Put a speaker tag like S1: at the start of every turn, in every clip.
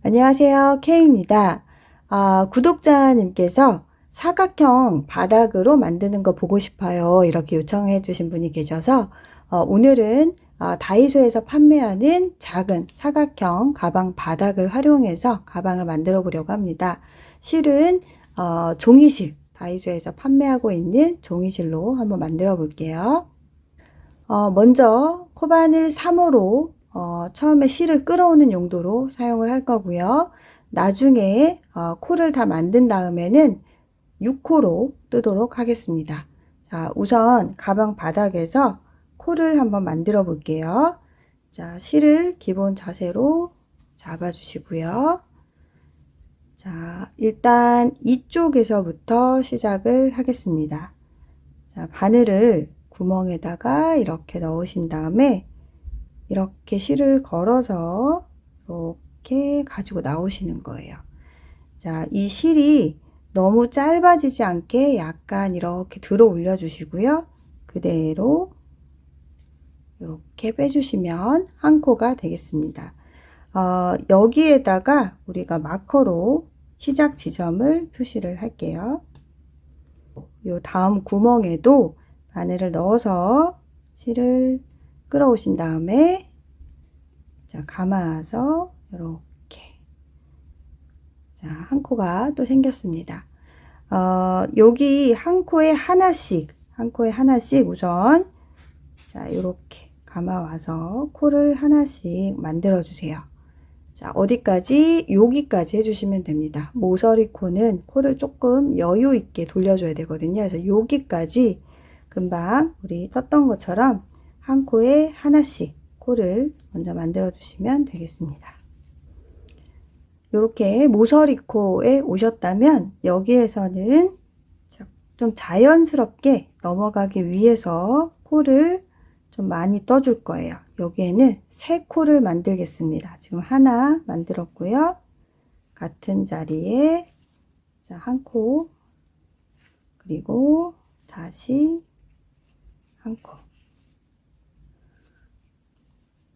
S1: 안녕하세요. K입니다. 구독자님께서 사각형 바닥으로 만드는 거 보고 싶어요. 이렇게 요청해 주신 분이 계셔서 오늘은 다이소에서 판매하는 작은 사각형 가방 바닥을 활용해서 가방을 만들어 보려고 합니다. 실은 종이실, 다이소에서 판매하고 있는 종이실로 한번 만들어 볼게요. 먼저 코바늘 3호로 처음에 실을 끌어오는 용도로 사용을 할 거고요. 나중에 코를 다 만든 다음에는 6호로 뜨도록 하겠습니다. 자, 우선 가방 바닥에서 코를 한번 만들어 볼게요. 자, 실을 기본 자세로 잡아 주시고요. 자, 일단 이쪽에서부터 시작을 하겠습니다. 자, 바늘을 구멍에다가 이렇게 넣으신 다음에 이렇게 실을 걸어서 이렇게 가지고 나오시는 거예요. 자, 이 실이 너무 짧아지지 않게 약간 이렇게 들어 올려 주시고요. 그대로 이렇게 빼주시면 한 코가 되겠습니다. 여기에다가 우리가 마커로 시작 지점을 표시를 할게요. 요 다음 구멍에도 바늘을 넣어서 실을 끌어오신 다음에 자, 감아서 이렇게 자, 한 코가 또 생겼습니다. 여기 한 코에 하나씩 우선 자, 이렇게 감아와서 코를 하나씩 만들어 주세요. 자, 어디까지? 여기까지 해주시면 됩니다. 모서리 코는 코를 조금 여유 있게 돌려줘야 되거든요. 그래서 여기까지 금방 우리 떴던 것처럼 한 코에 하나씩 코를 먼저 만들어 주시면 되겠습니다. 이렇게 모서리 코에 오셨다면 여기에서는 좀 자연스럽게 넘어가기 위해서 코를 좀 많이 떠줄 거예요. 여기에는 세 코를 만들겠습니다. 지금 하나 만들었고요. 같은 자리에 자, 한 코, 그리고 다시 한 코.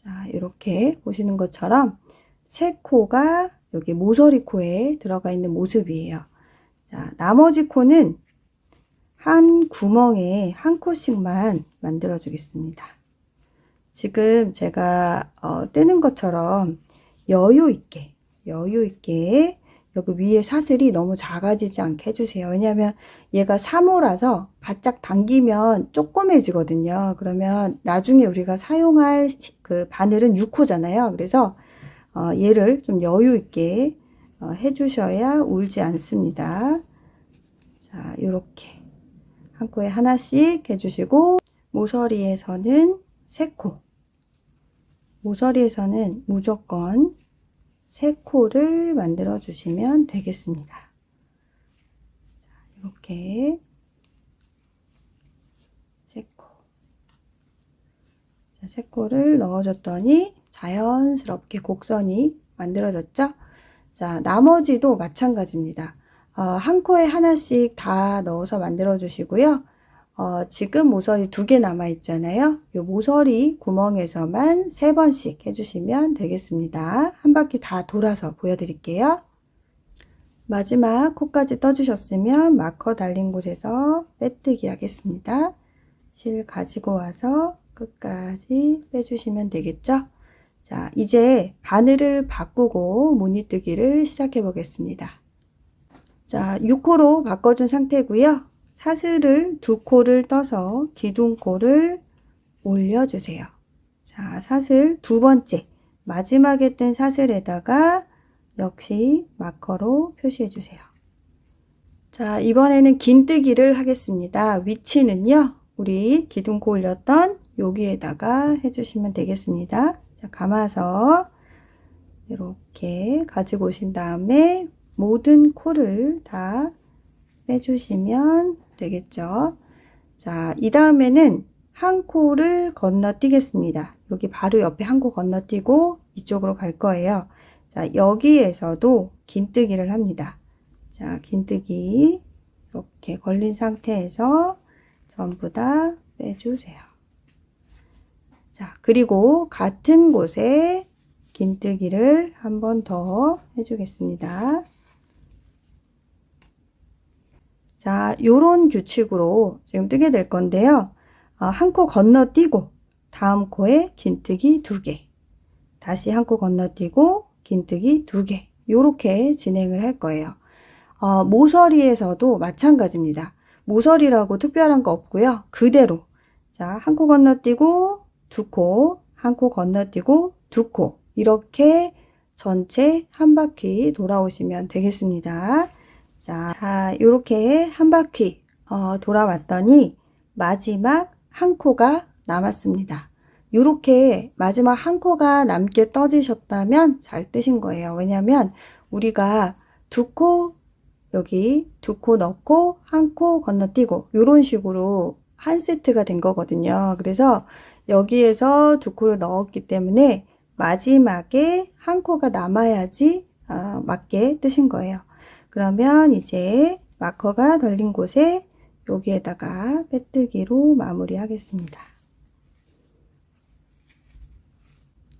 S1: 자, 이렇게 보시는 것처럼 세 코가 여기 모서리 코에 들어가 있는 모습이에요. 자, 나머지 코는 한 구멍에 한 코씩만 만들어 주겠습니다. 지금 제가 뜨는 것처럼 여유 있게 여기 위에 사슬이 너무 작아지지 않게 해주세요. 왜냐하면 얘가 3호라서 바짝 당기면 조그매지거든요. 그러면 나중에 우리가 사용할 그 바늘은 6호잖아요. 그래서 얘를 좀 여유 있게 해주셔야 울지 않습니다. 자, 요렇게 한 코에 하나씩 해주시고 모서리에서는 3코, 모서리에서는 무조건 3코를 만들어 주시면 되겠습니다. 자, 이렇게 3코. 자, 3코를 넣어줬더니 자연스럽게 곡선이 만들어졌죠? 자, 나머지도 마찬가지입니다. 한 코에 하나씩 다 넣어서 만들어 주시고요. 지금 모서리 2개 남아 있잖아요. 이 모서리 구멍에서만 3번씩 해주시면 되겠습니다. 한 바퀴 다 돌아서 보여드릴게요. 마지막 코까지 떠주셨으면 마커 달린 곳에서 빼뜨기 하겠습니다. 실 가지고 와서 끝까지 빼주시면 되겠죠? 자, 이제 바늘을 바꾸고 무늬뜨기를 시작해 보겠습니다. 자, 6코로 바꿔준 상태고요. 사슬을 2코를 떠서 기둥코를 올려주세요. 자, 사슬 2번째 마지막에 뜬 사슬에다가 역시 마커로 표시해 주세요. 자, 이번에는 긴뜨기를 하겠습니다. 위치는요, 우리 기둥코 올렸던 여기에다가 해주시면 되겠습니다. 자, 감아서 이렇게 가지고 오신 다음에 모든 코를 다 빼주시면 되겠죠. 자, 이 다음에는 한 코를 건너뛰겠습니다. 여기 바로 옆에 한 코 건너뛰고 이쪽으로 갈 거예요. 자, 여기에서도 긴뜨기를 합니다. 자, 긴뜨기 이렇게 걸린 상태에서 전부 다 빼주세요. 자, 그리고 같은 곳에 긴뜨기를 한 번 더 해주겠습니다. 자, 요런 규칙으로 지금 뜨게 될 건데요. 한 코 건너뛰고 다음 코에 긴뜨기 2개, 다시 한 코 건너뛰고 긴뜨기 2개, 요렇게 진행을 할 거예요. 모서리에서도 마찬가지입니다. 모서리라고 특별한 거 없고요. 그대로. 자, 한 코 건너뛰고 2코, 한 코 건너뛰고 2코, 이렇게 전체 한 바퀴 돌아오시면 되겠습니다. 자, 요렇게 한 바퀴 돌아왔더니 마지막 한 코가 남았습니다. 요렇게 마지막 한 코가 남게 떠지셨다면 잘 뜨신 거예요. 왜냐면 우리가 2코, 여기 2코 넣고 한 코 건너뛰고 요런 식으로 한 세트가 된 거거든요. 그래서 여기에서 2코를 넣었기 때문에 마지막에 한 코가 남아야지 맞게 뜨신 거예요. 그러면 이제 마커가 걸린 곳에 여기에다가 빼뜨기로 마무리 하겠습니다.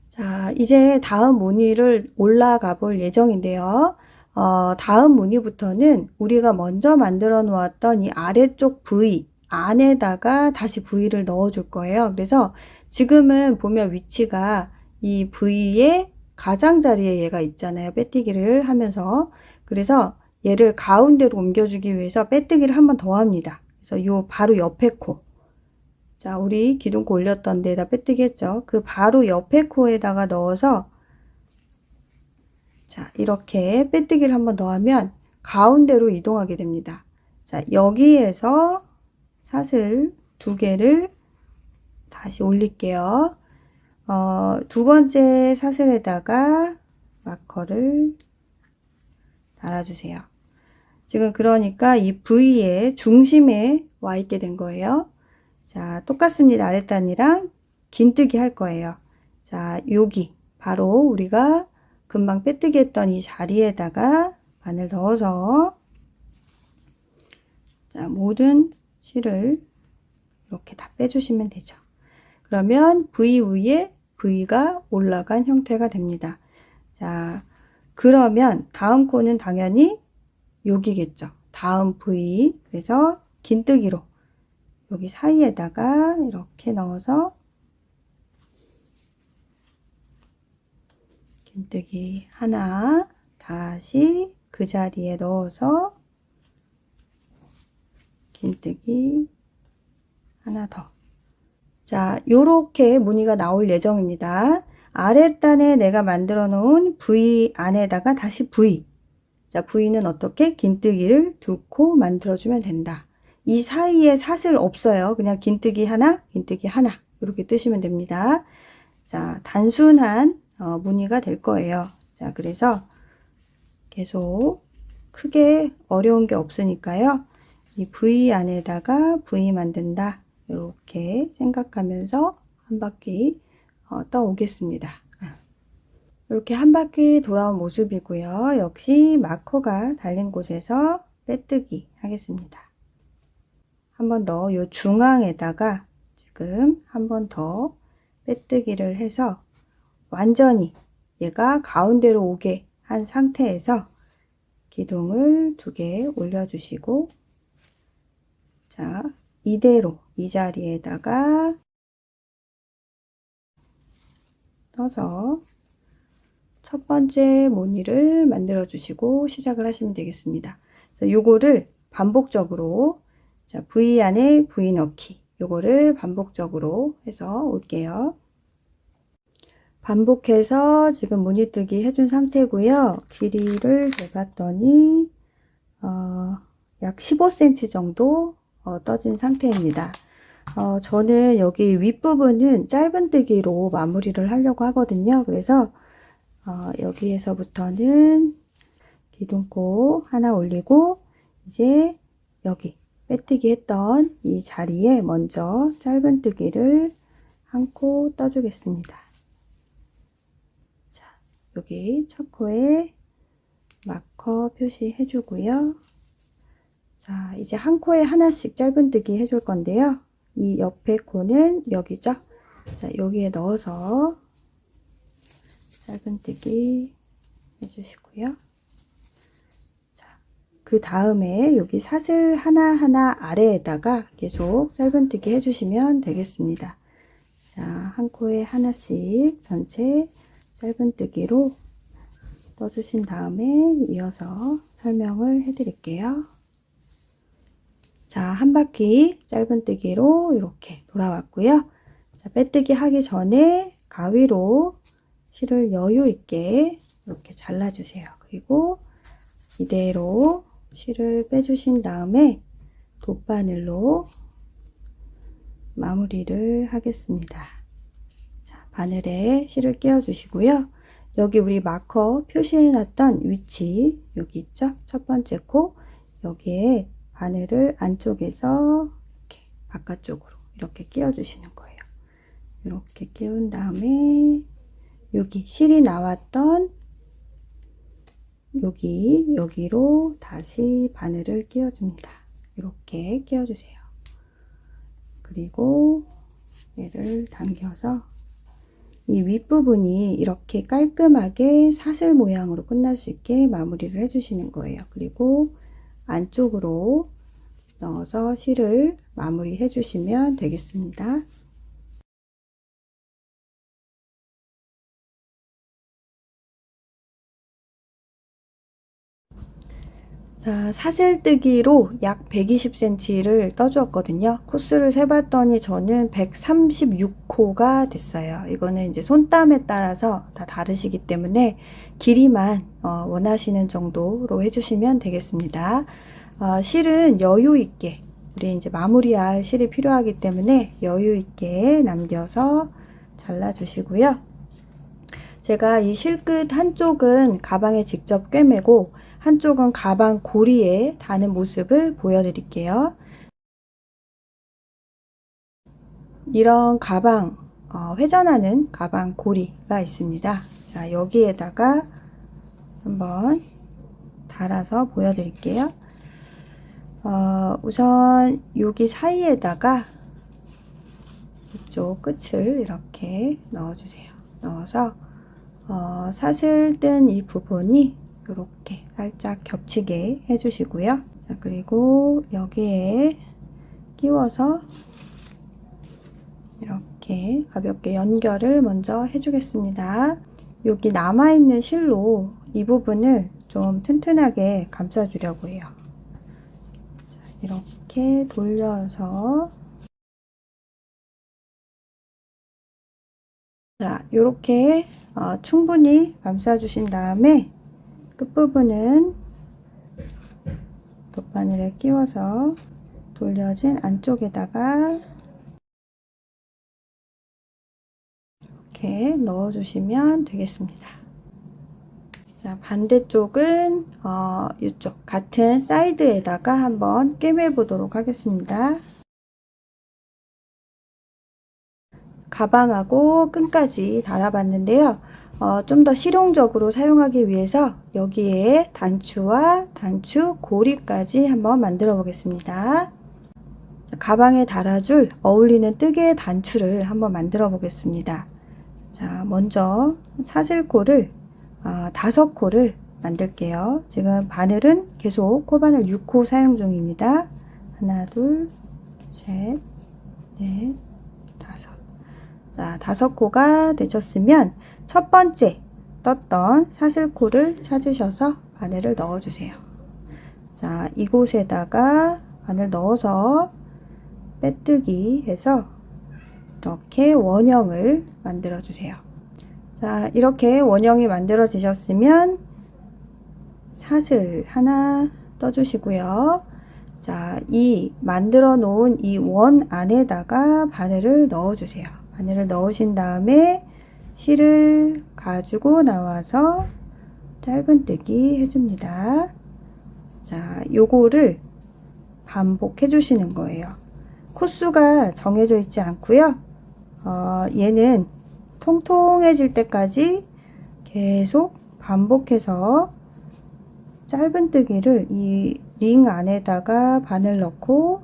S1: 자, 이제 다음 무늬를 올라가 볼 예정인데요. 다음 무늬부터는 우리가 먼저 만들어 놓았던 이 아래쪽 부위 안에다가 다시 부위를 넣어 줄 거예요. 그래서 지금은 보면 위치가 이 부위의 가장자리에 얘가 있잖아요. 빼뜨기를 하면서. 그래서 얘를 가운데로 옮겨주기 위해서 빼뜨기를 한 번 더 합니다. 그래서 요 바로 옆에 코. 자, 우리 기둥코 올렸던 데다 빼뜨기 했죠. 그 바로 옆에 코에다가 넣어서 자, 이렇게 빼뜨기를 한 번 더 하면 가운데로 이동하게 됩니다. 자, 여기에서 사슬 2개를 다시 올릴게요. 두 번째 사슬에다가 마커를 달아주세요. 지금 그러니까 이 V의 중심에 와 있게 된 거예요. 자, 똑같습니다. 아랫단이랑 긴뜨기 할 거예요. 자, 여기 바로 우리가 금방 빼뜨기 했던 이 자리에다가 바늘 넣어서 자, 모든 실을 이렇게 다 빼주시면 되죠. 그러면 V 위에 V가 올라간 형태가 됩니다. 자, 그러면 다음 코는 당연히 여기겠죠. 다음 V. 그래서 긴뜨기로 여기 사이에다가 이렇게 넣어서 긴뜨기 하나, 다시 그 자리에 넣어서 긴뜨기 하나 더. 자, 요렇게 무늬가 나올 예정입니다. 아랫단에 내가 만들어 놓은 V 안에다가 다시 V. 자, V는 어떻게? 긴뜨기를 2코 만들어주면 된다. 이 사이에 사슬 없어요. 그냥 긴뜨기 하나, 긴뜨기 하나. 이렇게 뜨시면 됩니다. 자, 단순한 무늬가 될 거예요. 자, 그래서 계속 크게 어려운 게 없으니까요. 이 V 안에다가 V 만든다. 이렇게 생각하면서 한 바퀴 떠오겠습니다. 이렇게 한 바퀴 돌아온 모습이고요. 역시 마커가 달린 곳에서 빼뜨기 하겠습니다. 한 번 더 요 중앙에다가 지금 한 번 더 빼뜨기를 해서 완전히 얘가 가운데로 오게 한 상태에서 기둥을 2개 올려주시고 자, 이대로 이 자리에다가 떠서 첫 번째 무늬를 만들어 주시고 시작을 하시면 되겠습니다. 그래서 요거를 반복적으로 자, V 안에 V 넣기 요거를 반복적으로 해서 올게요. 반복해서 지금 무늬뜨기 해준 상태고요. 길이를 재봤더니 약 15cm 정도 떠진 상태입니다. 저는 여기 윗부분은 짧은뜨기로 마무리를 하려고 하거든요. 그래서 여기에서부터는 기둥코 하나 올리고 이제 여기 빼뜨기 했던 이 자리에 먼저 짧은뜨기를 한 코 떠주겠습니다. 자, 여기 첫 코에 마커 표시해 주고요. 자, 이제 한 코에 하나씩 짧은뜨기 해줄 건데요. 이 옆에 코는 여기죠. 자, 여기에 넣어서 짧은뜨기 해주시고요. 자, 그 다음에 여기 사슬 하나하나 아래에다가 계속 짧은뜨기 해주시면 되겠습니다. 자, 한 코에 하나씩 전체 짧은뜨기로 떠주신 다음에 이어서 설명을 해드릴게요. 자, 한 바퀴 짧은뜨기로 이렇게 돌아왔고요. 자, 빼뜨기 하기 전에 가위로 실을 여유 있게 이렇게 잘라주세요. 그리고 이대로 실을 빼주신 다음에 돗바늘로 마무리를 하겠습니다. 자, 바늘에 실을 끼워 주시고요. 여기 우리 마커 표시해 놨던 위치 여기 있죠? 첫 번째 코 여기에 바늘을 안쪽에서 이렇게 바깥쪽으로 이렇게 끼워 주시는 거예요. 이렇게 끼운 다음에 여기 실이 나왔던 여기로 다시 바늘을 끼워 줍니다. 이렇게 끼워 주세요. 그리고 얘를 당겨서 이 윗부분이 이렇게 깔끔하게 사슬 모양으로 끝날 수 있게 마무리를 해주시는 거예요. 그리고 안쪽으로 넣어서 실을 마무리 해주시면 되겠습니다. 자, 사슬뜨기로 약 120cm를 떠주었거든요. 코스를 세봤더니 저는 136호가 됐어요. 이거는 이제 손땀에 따라서 다 다르시기 때문에 길이만 원하시는 정도로 해주시면 되겠습니다. 실은 여유 있게 우리 이제 마무리할 실이 필요하기 때문에 여유 있게 남겨서 잘라주시고요. 제가 이 실끝 한쪽은 가방에 직접 꿰매고 한쪽은 가방 고리에 다는 모습을 보여드릴게요. 이런 가방, 회전하는 가방 고리가 있습니다. 자, 여기에다가 한번 달아서 보여드릴게요. 우선 여기 사이에다가 이쪽 끝을 이렇게 넣어주세요. 넣어서 사슬 뜬 이 부분이 이렇게 살짝 겹치게 해주시고요. 자, 그리고 여기에 끼워서 이렇게 가볍게 연결을 먼저 해주겠습니다. 여기 남아있는 실로 이 부분을 좀 튼튼하게 감싸주려고 해요. 자, 이렇게 돌려서 자, 이렇게 충분히 감싸주신 다음에 끝부분은 돗바늘에 끼워서 돌려진 안쪽에다가 이렇게 넣어주시면 되겠습니다. 자, 반대쪽은 이쪽 같은 사이드에다가 한번 꿰매 보도록 하겠습니다. 가방하고 끈까지 달아봤는데요. 좀 더 실용적으로 사용하기 위해서 여기에 단추와 단추 고리까지 한번 만들어 보겠습니다. 가방에 달아줄 어울리는 뜨개 단추를 한번 만들어 보겠습니다. 자, 먼저 사슬코를 5코를 만들게요. 지금 바늘은 계속 코바늘 6호 사용 중입니다. 하나, 둘, 셋, 넷, 다섯. 자, 5코가 되셨으면 첫 번째 떴던 사슬코를 찾으셔서 바늘을 넣어주세요. 자, 이곳에다가 바늘 넣어서 빼뜨기 해서 이렇게 원형을 만들어 주세요. 자, 이렇게 원형이 만들어지셨으면 사슬 하나 떠주시고요. 자, 이 만들어 놓은 이 원 안에다가 바늘을 넣어 주세요. 바늘을 넣으신 다음에 실을 가지고 나와서 짧은뜨기 해줍니다. 자, 요거를 반복해 주시는 거예요. 코수가 정해져 있지 않고요. 얘는 통통해질 때까지 계속 반복해서 짧은뜨기를 이 링 안에다가 바늘 넣고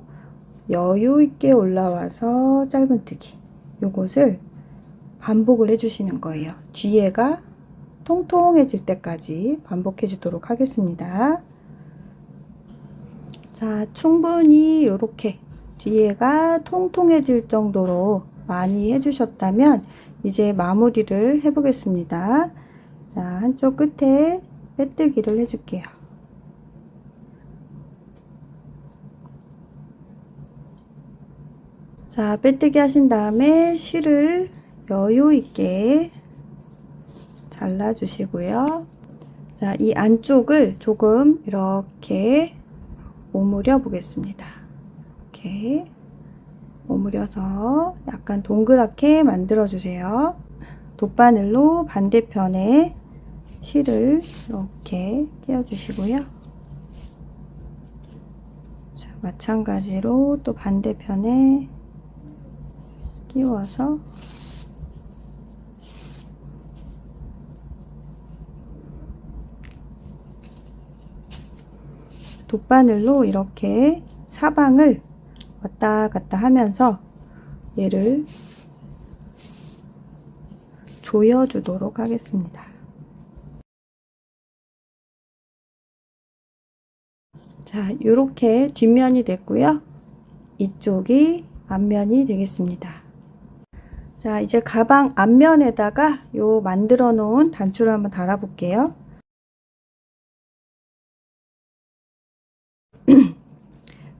S1: 여유 있게 올라와서 짧은뜨기 요것을 반복을 해주시는 거예요. 뒤에가 통통해질 때까지 반복해 주도록 하겠습니다. 자, 충분히 이렇게 뒤에가 통통해질 정도로 많이 해주셨다면 이제 마무리를 해보겠습니다. 자, 한쪽 끝에 빼뜨기를 해줄게요. 자, 빼뜨기 하신 다음에 실을 여유 있게 잘라 주시고요. 자, 이 안쪽을 조금 이렇게 오므려 보겠습니다. 이렇게 오므려서 약간 동그랗게 만들어 주세요. 돗바늘로 반대편에 실을 이렇게 끼워 주시고요. 자, 마찬가지로 또 반대편에 끼워서 돗바늘로 이렇게 사방을 왔다 갔다 하면서 얘를 조여주도록 하겠습니다. 자, 이렇게 뒷면이 됐고요. 이쪽이 앞면이 되겠습니다. 자, 이제 가방 앞면에다가 요 만들어 놓은 단추를 한번 달아 볼게요.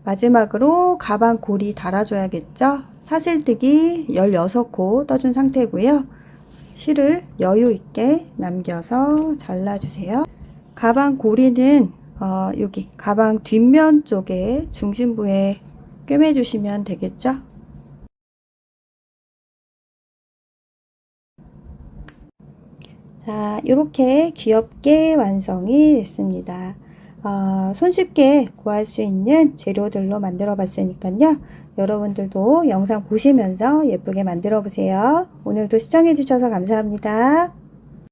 S1: 마지막으로 가방 고리 달아줘야겠죠? 사슬뜨기 16코 떠준 상태고요. 실을 여유 있게 남겨서 잘라주세요. 가방 고리는 여기 가방 뒷면 쪽에 중심부에 꿰매주시면 되겠죠? 자, 이렇게 귀엽게 완성이 됐습니다. 손쉽게 구할 수 있는 재료들로 만들어 봤으니까요. 여러분들도 영상 보시면서 예쁘게 만들어 보세요. 오늘도 시청해 주셔서 감사합니다.